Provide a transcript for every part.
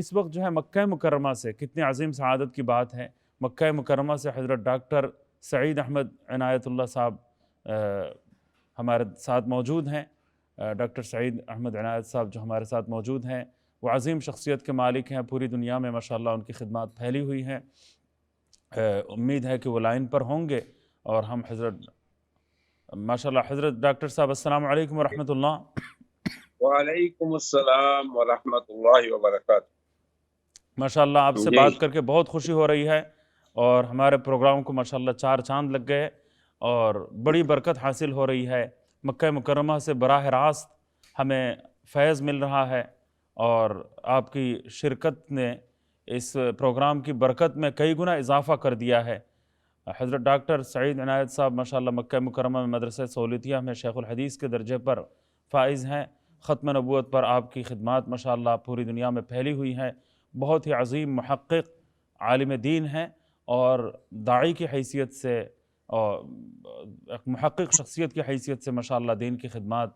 اس وقت جو ہے مکہ مکرمہ سے کتنی عظیم سعادت کی بات ہے، مکہ مکرمہ سے حضرت ڈاکٹر سعید احمد عنایت اللہ صاحب ہمارے ساتھ موجود ہیں۔ ڈاکٹر سعید احمد عنایت صاحب جو ہمارے ساتھ موجود ہیں وہ عظیم شخصیت کے مالک ہیں، پوری دنیا میں ماشاءاللہ ان کی خدمات پھیلی ہوئی ہیں۔ امید ہے کہ وہ لائن پر ہوں گے اور ہم حضرت ماشاءاللہ حضرت ڈاکٹر صاحب السلام علیکم ورحمۃ اللہ۔ وعلیکم السلام ورحمۃ اللہ وبرکاتہ۔ ماشاءاللہ آپ سے جی بات کر کے بہت خوشی ہو رہی ہے، اور ہمارے پروگرام کو ماشاءاللہ 4 چاند لگ گئے اور بڑی برکت حاصل ہو رہی ہے۔ مکہ مکرمہ سے براہ راست ہمیں فیض مل رہا ہے، اور آپ کی شرکت نے اس پروگرام کی برکت میں کئی گنا اضافہ کر دیا ہے۔ حضرت ڈاکٹر سعید عنایت صاحب ماشاءاللہ مکہ مکرمہ میں مدرسہ سہولتیہ میں شیخ الحدیث کے درجے پر فائز ہیں۔ ختم نبوت پر آپ کی خدمات ماشاءاللہ پوری دنیا میں پھیلی ہوئی ہیں۔ بہت ہی عظیم محقق عالم دین ہیں، اور داعی کی حیثیت سے اور محقق شخصیت کی حیثیت سے ماشاءاللہ دین کی خدمات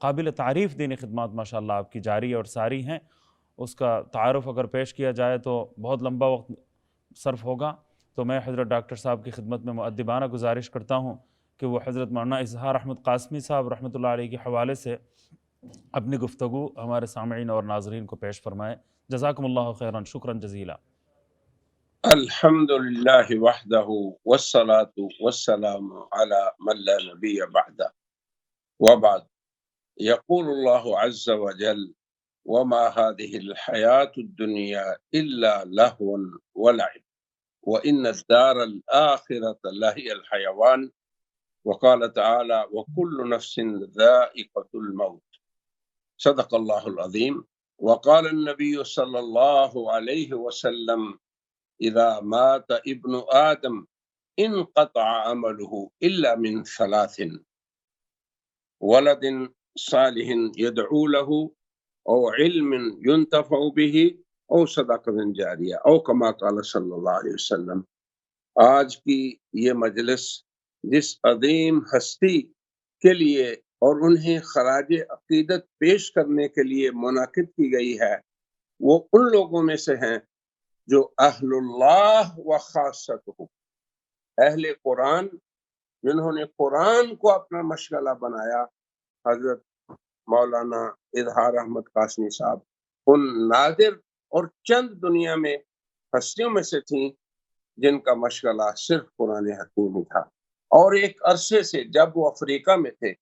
قابل تعریف دینی خدمات ماشاءاللہ آپ کی جاری اور ساری ہیں۔ اس کا تعارف اگر پیش کیا جائے تو بہت لمبا وقت صرف ہوگا، تو میں حضرت ڈاکٹر صاحب کی خدمت میں مؤدبانہ گزارش کرتا ہوں کہ وہ حضرت مولانا اظہار احمد قاسمی صاحب رحمۃ اللہ علیہ کے حوالے سے اپنی گفتگو ہمارے سامعین اور ناظرین کو پیش فرمائیں۔ جزاکم اللہ خیرا، شکرا جزیلا۔ الحمد للہ وحدہ والصلاة والسلام علی من لا نبی بعدہ وبعد۔ یقول اللہ عز وجل وما هذه الحیاة الدنیا الا لہو ولعب وان الدار الآخرة لہی الحیوان وقال تعالی وکل نفس ذائقة الموت صدق اللہ العظیم۔ وقال النبی صلی اللہ علیہ وسلم اذا مات ابن آدم انقطع عمله الا من 3: ولد صالح يدعو له او علم ينتفع به او صدقۃ جاریہ او کما قال صلی اللہ علیہ وسلم۔ آج کی یہ مجلس جس عظیم ہستی کے لیے اور انہیں خراج عقیدت پیش کرنے کے لیے منعقد کی گئی ہے، وہ ان لوگوں میں سے ہیں جو اہل اللہ و خاصتہ، اہل قرآن، جنہوں نے قرآن کو اپنا مشغلہ بنایا۔ حضرت مولانا اظہار احمد قاسمی صاحب ان نادر اور چند دنیا میں ہستیوں میں سے تھیں جن کا مشغلہ صرف قرآن حکیم ہی تھا، اور ایک عرصے سے جب وہ افریقہ میں تھے،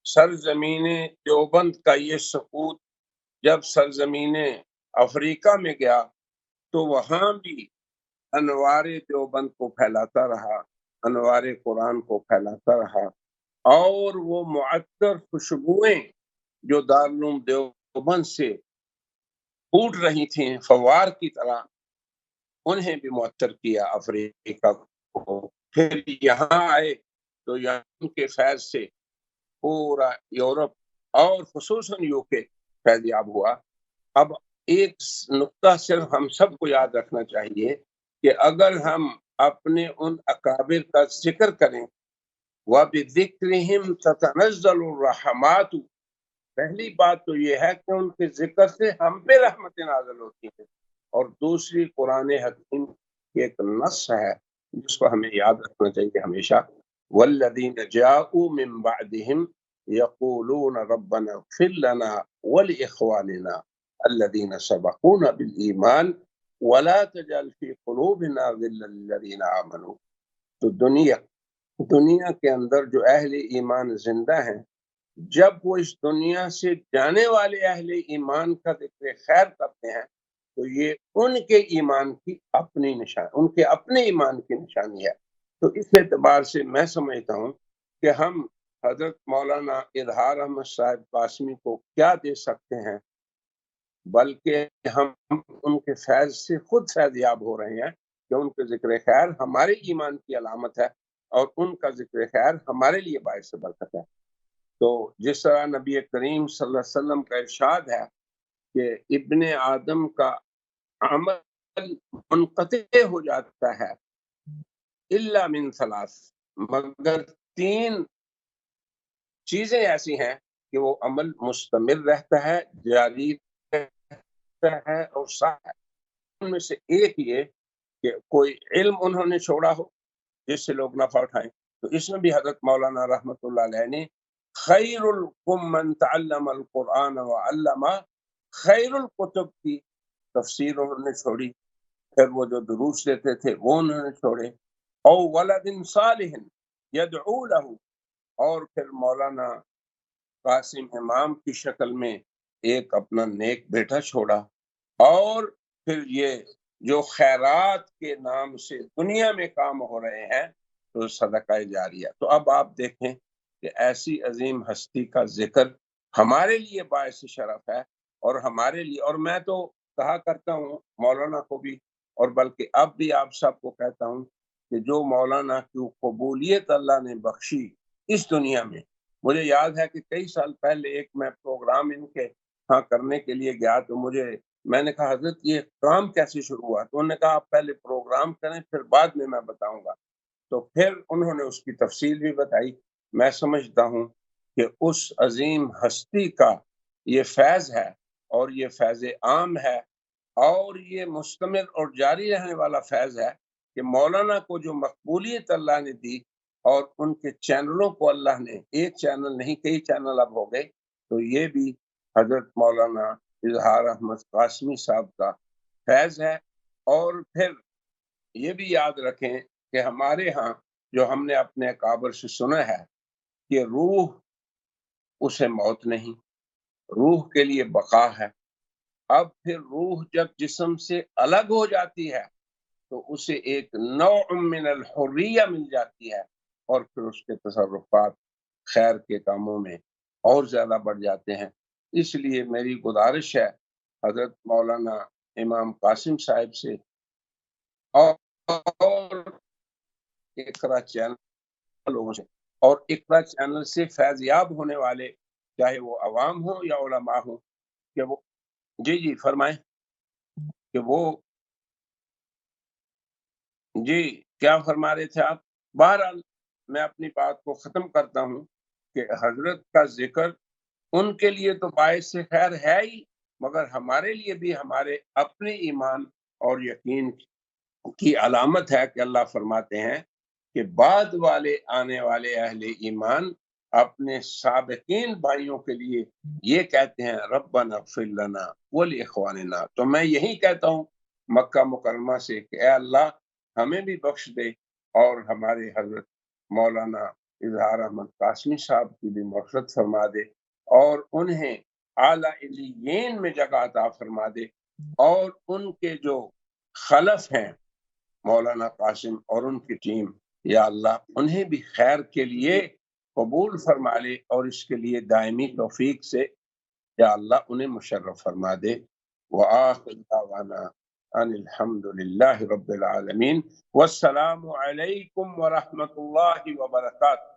سرزمین دیوبند کا یہ سقوط جب سرزمین افریقہ میں گیا تو وہاں بھی انوار دیوبند کو پھیلاتا رہا، انوار قرآن کو پھیلاتا رہا، اور وہ معطر خوشبوئیں جو دارالعلوم دیوبند سے پھوٹ رہی تھیں فوار کی طرح، انہیں بھی معطر کیا افریقہ کو۔ پھر یہاں آئے تو یہاں کے فیض سے پورا یورپ اور خصوصاً UK فیض یاب ہوا۔ اب ایک نقطہ صرف ہم سب کو یاد رکھنا چاہیے کہ اگر ہم اپنے ان اکابر کا ذکر کریں، وَبِذِكْرِهِمْ تَتَنَزَّلُ الرَّحْمَاتُ، پہلی بات تو یہ ہے کہ ان کے ذکر سے ہم پہ رحمت نازل ہوتی ہیں، اور دوسری قرآن حکیم کی ایک نص ہے جس کو ہمیں یاد رکھنا چاہیے ہمیشہ، وَالَّذِينَ جَاءُوا مِن بَعْدِهِمْ يَقُولُونَ رَبَّنَا اغْفِرْ لَنَا وَلِإِخْوَانِنَا الَّذِينَ سَبَقُونَا بِالْإِيمَانِ وَلَا تَجْعَلْ فِي قُلُوبِنَا غِلًّا لِّلَّذِينَ آمَنُوا۔ تو دنیا کے اندر جو اہل ایمان زندہ ہیں، جب وہ اس دنیا سے جانے والے اہل ایمان کا ذکر خیر کرتے ہیں تو یہ ان کے ایمان کی اپنی نشان، ان کے اپنے ایمان کی نشانی ہے۔ تو اس اعتبار سے میں سمجھتا ہوں کہ ہم حضرت مولانا اظہار احمد صاحب قاسمی کو کیا دے سکتے ہیں، بلکہ ہم ان کے فیض سے خود فیض یاب ہو رہے ہیں کہ ان کے ذکر خیر ہمارے ایمان کی علامت ہے، اور ان کا ذکر خیر ہمارے لیے باعث برکت ہے۔ تو جس طرح نبی کریم صلی اللہ علیہ وسلم کا ارشاد ہے کہ ابن آدم کا عمل منقطع ہو جاتا ہے الا من 3، مگر 3 چیزیں ایسی ہیں کہ وہ عمل مستمر رہتا ہے، جاری ہے اور صح ہے۔ ان میں سے ایک یہ کہ کوئی علم انہوں نے چھوڑا ہو جس سے لوگ نفع اٹھائیں، تو اس میں بھی حضرت مولانا رحمۃ اللہ علیہ نے خیر القم من تعلم القرآن وعلم، خیر الکتب کی تفسیر انہوں نے چھوڑی، پھر وہ جو دروس دیتے تھے وہ انہوں نے چھوڑے، او ولد صالح یدعو له، اور پھر مولانا قاسم امام کی شکل میں ایک اپنا نیک بیٹا چھوڑا، اور پھر یہ جو خیرات کے نام سے دنیا میں کام ہو رہے ہیں تو صدقہ جاریہ۔ تو اب آپ دیکھیں کہ ایسی عظیم ہستی کا ذکر ہمارے لیے باعث شرف ہے، اور ہمارے لیے، اور میں تو کہا کرتا ہوں مولانا کو بھی، اور بلکہ اب بھی آپ سب کو کہتا ہوں کہ جو مولانا کی قبولیت اللہ نے بخشی اس دنیا میں، مجھے یاد ہے کہ کئی سال پہلے ایک میں پروگرام ان کے ہاں کرنے کے لیے گیا، تو میں نے کہا حضرت یہ کام کیسے شروع ہوا؟ تو انہوں نے کہا آپ پہلے پروگرام کریں پھر بعد میں بتاؤں گا۔ تو پھر انہوں نے اس کی تفصیل بھی بتائی۔ میں سمجھتا ہوں کہ اس عظیم ہستی کا یہ فیض ہے، اور یہ فیض عام ہے، اور یہ مستمر اور جاری رہنے والا فیض ہے کہ مولانا کو جو مقبولیت اللہ نے دی، اور ان کے چینلوں کو اللہ نے، ایک چینل نہیں کئی چینل اب ہو گئے، تو یہ بھی حضرت مولانا اظہار احمد قاسمی صاحب کا فیض ہے۔ اور پھر یہ بھی یاد رکھیں کہ ہمارے ہاں جو ہم نے اپنے اکابر سے سنا ہے کہ روح اسے موت نہیں، روح کے لیے بقا ہے۔ اب پھر روح جب جسم سے الگ ہو جاتی ہے تو اسے ایک نوع من الحریہ مل جاتی ہے، اور پھر اس کے تصرفات خیر کے کاموں میں اور زیادہ بڑھ جاتے ہیں۔ اس لیے میری گزارش ہے حضرت مولانا امام قاسم صاحب سے اور اقرا چینل لوگوں سے، اور اقرا چینل سے فیض یاب ہونے والے چاہے وہ عوام ہوں یا علماء ہوں، کہ وہ جی فرمائیں کہ وہ جی کیا فرما رہے تھے آپ؟ بہرحال میں اپنی بات کو ختم کرتا ہوں کہ حضرت کا ذکر ان کے لیے تو باعث خیر ہے ہی، مگر ہمارے لیے بھی ہمارے اپنے ایمان اور یقین کی علامت ہے کہ اللہ فرماتے ہیں کہ بعد والے آنے والے اہل ایمان اپنے سابقین بھائیوں کے لیے یہ کہتے ہیں ربنا اغفر لنا ولاخواننا۔ تو میں یہی کہتا ہوں مکہ مکرمہ سے کہ اے اللہ ہمیں بھی بخش دے، اور ہمارے حضرت مولانا اظہار احمد قاسمی صاحب کی بھی مغفرت فرما دے، اور انہیں اعلیٰ علیین میں جگہ عطا فرما دے، اور ان کے جو خلف ہیں مولانا قاسم اور ان کی ٹیم، یا اللہ انہیں بھی خیر کے لیے قبول فرما لے، اور اس کے لیے دائمی توفیق سے یا اللہ انہیں مشرف فرما دے۔ وآخر دعوانا ان الحمد للہ رب العالمین، والسلام علیکم ورحمۃ اللہ وبرکاتہ۔